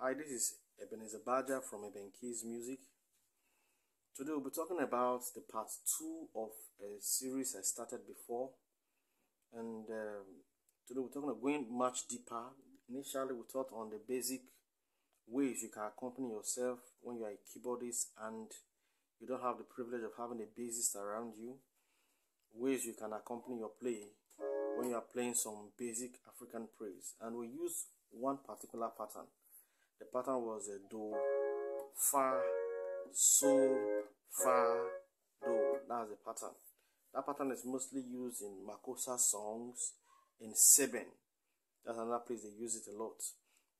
Hi, this is Ebenezer Baja from Eben Keys Music. Today we'll be talking about the part 2 of a series I started before, and today we're talking about going much deeper. Initially we taught on the basic ways you can accompany yourself when you are a keyboardist and you don't have the privilege of having a bassist around you. Ways you can accompany your play when you are playing some basic African praise, and we use one particular pattern. The pattern was a do, fa, so, fa, do. That's the pattern. That pattern is mostly used in Makossa songs, in Seben. That's another place they use it a lot.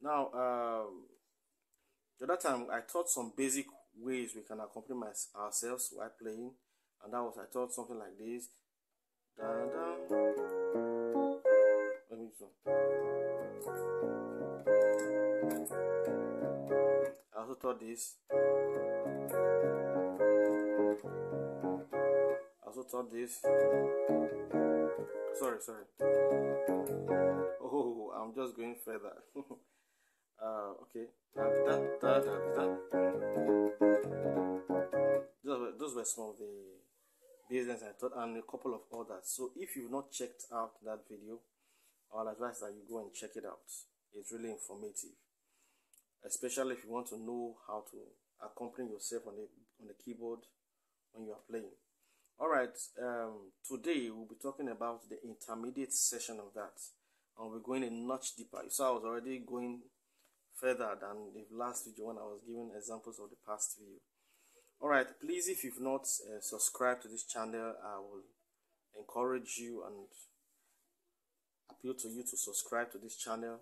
Now, the other time I taught some basic ways we can accompany ourselves while playing, and that was I taught something like this. Da, da. Let me show. I also taught this. I also taught this. Sorry. Oh, I'm just going further. Okay. Those were some of the business I taught, and a couple of others. So if you've not checked out that video, I'll advise that you go and check it out. It's really informative, especially if you want to know how to accompany yourself on the keyboard when you are playing. All right, today we'll be talking about the intermediate session of that, and we're going a notch deeper. So I was already going further than the last video when I was giving examples of the past video. All right, please, if you've not subscribed to this channel, I will encourage you and appeal to you to subscribe to this channel,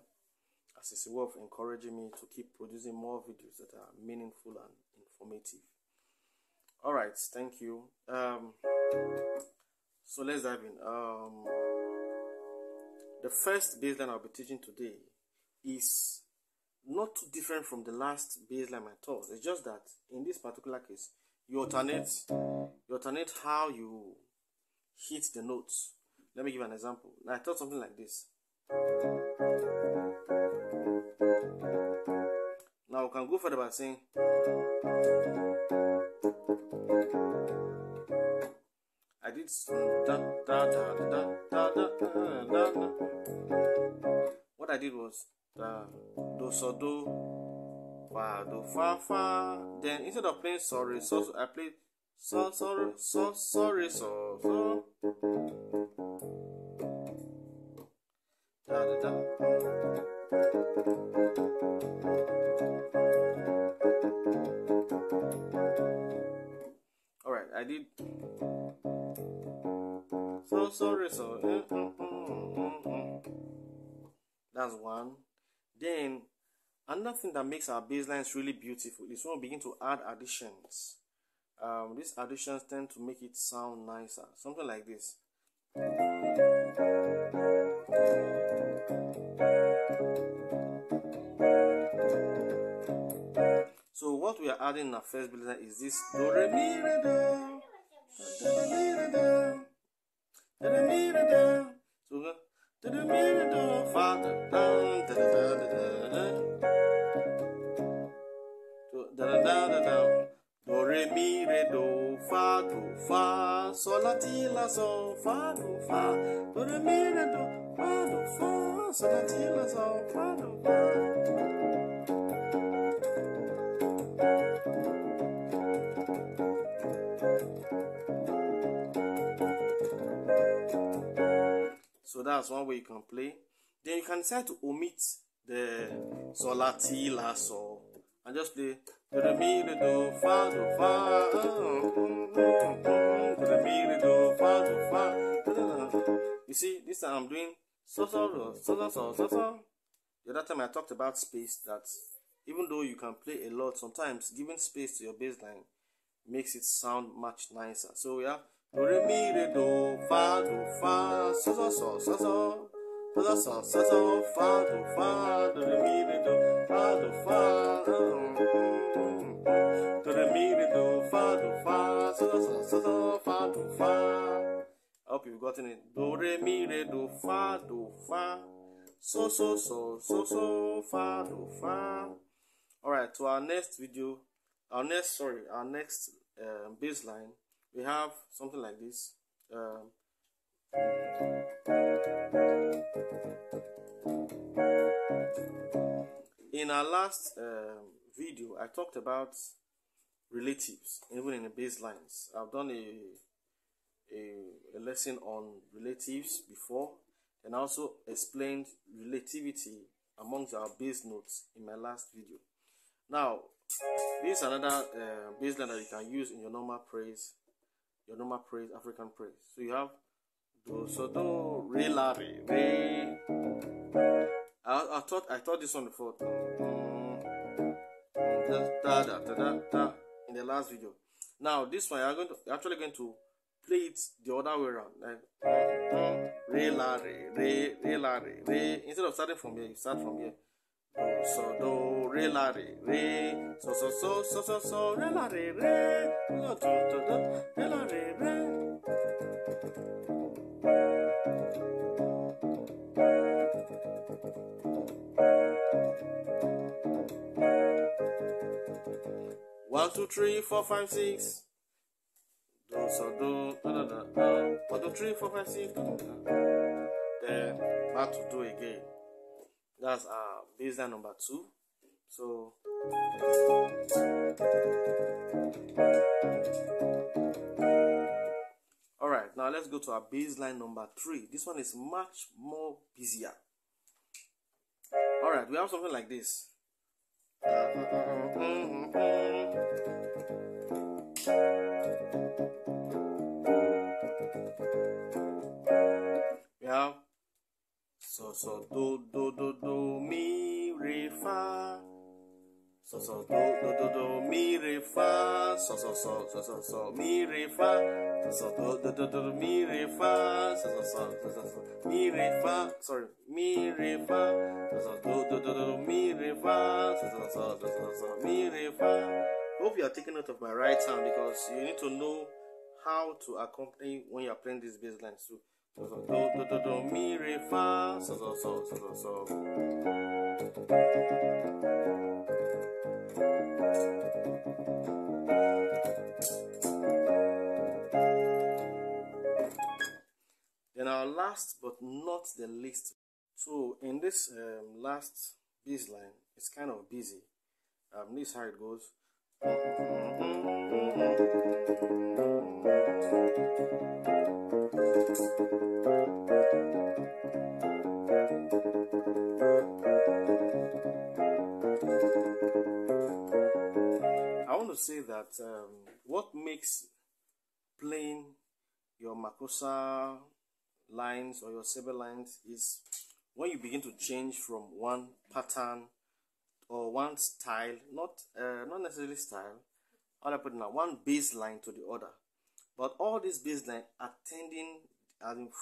as it's a way of encouraging me to keep producing more videos that are meaningful and informative. All right, thank you. So let's dive in. The first baseline I'll be teaching today is not too different from the last baseline I taught. It's just that in this particular case, you alternate how you hit the notes. Let me give an example. Now, I taught something like this. Now we can go further by saying, I did da da da da da da da da. What I did was do so do fa. Then instead of playing sorry so, I played so sorry so. Da da da. All right, I did so sorry so. That's one. Then another thing that makes our bass lines really beautiful is when we begin to add additions. These additions tend to make it sound nicer. Something like this. So what we are adding in our first bass line is this do re mi re do, do re mi re do, do re mi re do. So do re mi re do, fa da da da da da da. So da da da da. Do re mi re do fa sol la ti la sol fa do re mi re do fa sol la ti la sol fa do fa. So that's one way you can play. Then you can decide to omit the sol la ti la sol and just play do re mi re do fa do re mi re do fa. You see, this time I'm doing so. The other time I talked about space, that even though you can play a lot, sometimes giving space to your bass line makes it sound much nicer. So we have do re mi re do fa so fa do re mi re do fa do re mi re do fa so fa. I hope you've gotten it. Do re mi re do fa so fa do fa. All right, to our next video, our next bass line, we have something like this. In our last video, I talked about relatives, even in the bass lines. I've done a lesson on relatives before, and also explained relativity amongst our bass notes in my last video. Now, this is another bass line that you can use in your normal praise, African praise. So you have do, so do, re, la, re, re. I thought this one before. Da, da, da, da, da, in the last video. Now this one you're actually going to play it the other way around, like re, la, re, re, re, la, re, re. Instead of starting from here, you start from here. Do, so do, re, la, re, re, so, re, la, re, re, do, re, la, re, re. 1, 2, 3, 4, 5, 6. Do, so do, da, da, da, da. 1, 2, 3, 4, 5, 6. Da, da, da. Then back to do again. That's our bass line number 2. So all right, now let's go to our bass line number 3. This one is much more busier. All right, we have something like this. We have so do mi re fa, so do mi re fa, so mi re fa, so do mi re fa, so mi re fa, sorry, mi re fa, so do mi re fa, so mi re fa. Hope you are taking note of my right hand, because you need to know how to accompany when you are playing these bass lines too. Do mi re fa, so. Then our last but not the least. So in this last bass line, it's kind of busy. This is how it goes. I want to say that what makes playing your makossa lines or your saber lines is when you begin to change from one pattern or one style, not necessarily style, how do I put it now, one bass line to the other, but all these bass lines are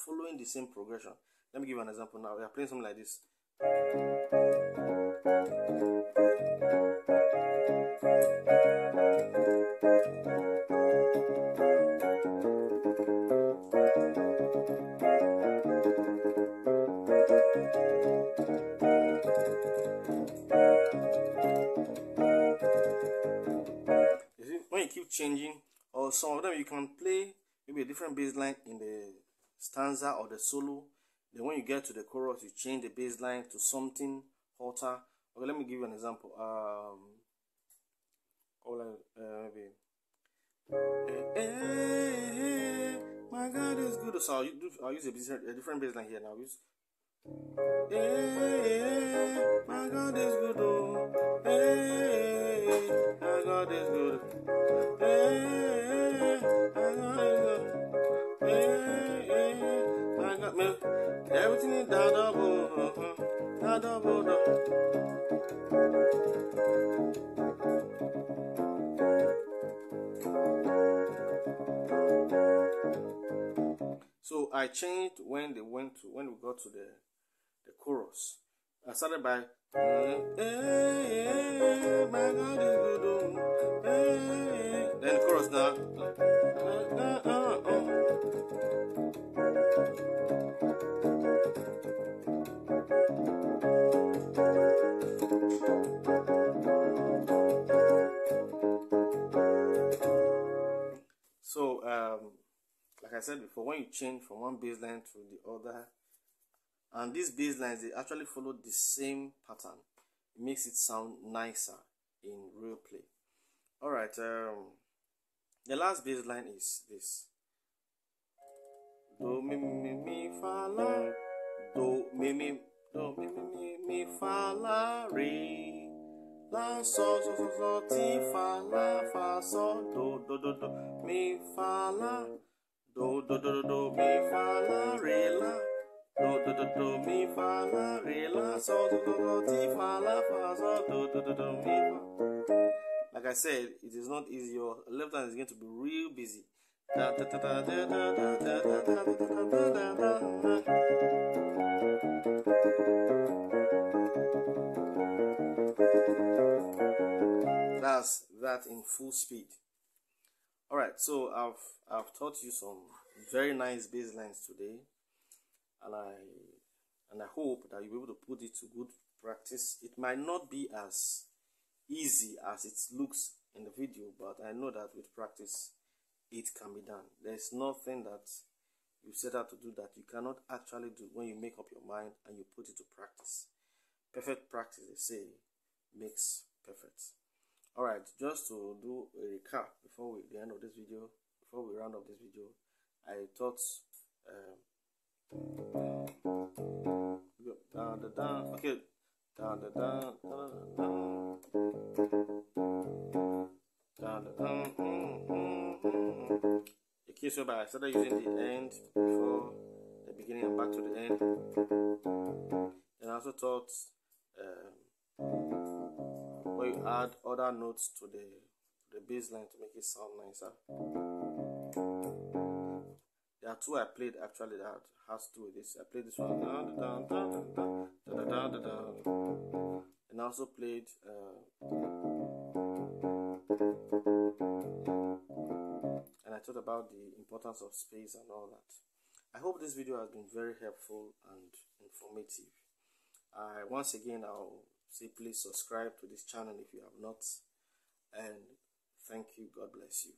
following the same progression. Let me give you an example now. We are playing something like this. Changing, or some of them you can play maybe a different bass line in the stanza or the solo, then when you get to the chorus you change the bass line to something hotter. Okay, let me give you an example. Maybe hey, my God is good. So I'll use a different bass line here now. Use hey, my God is good. Oh, hey, my God is good. Everything is da. So I changed when we got to the chorus. I started by hey, my God is good. Hey. Then the chorus now. said before, when you change from one bass line to the other, and these bass lines, they actually follow the same pattern, it makes it sound nicer in real play. All right, the last bass line is this: do mi mi mi fa la, do mi mi mi fa la re, la so so so so ti fa la so do mi fa la, do mi fa la re la, do mi fa la re la so so ti fa la so do mi fa. Like I said, it is not easy. Your left hand is going to be real busy. That's that in full speed. All right, so I've taught you some very nice bass lines today, and I hope that you'll be able to put it to good practice. It might not be as easy as it looks in the video, but I know that with practice it can be done. There's nothing that you set out to do that you cannot actually do when you make up your mind and you put it to practice. Perfect practice, they say, makes perfect. All right, just to do a recap before the end of this video, before we round up this video, I taught okay, the keys whereby I started using the end before the beginning and back to the end. And I also taught where you add other notes to the bass line to make it sound nicer. There are two I played actually that has to do with this. I played this one, and I also played and I thought about the importance of space and all that. I hope this video has been very helpful and informative. Once again, I'll say please subscribe to this channel if you have not, and thank you. God bless you.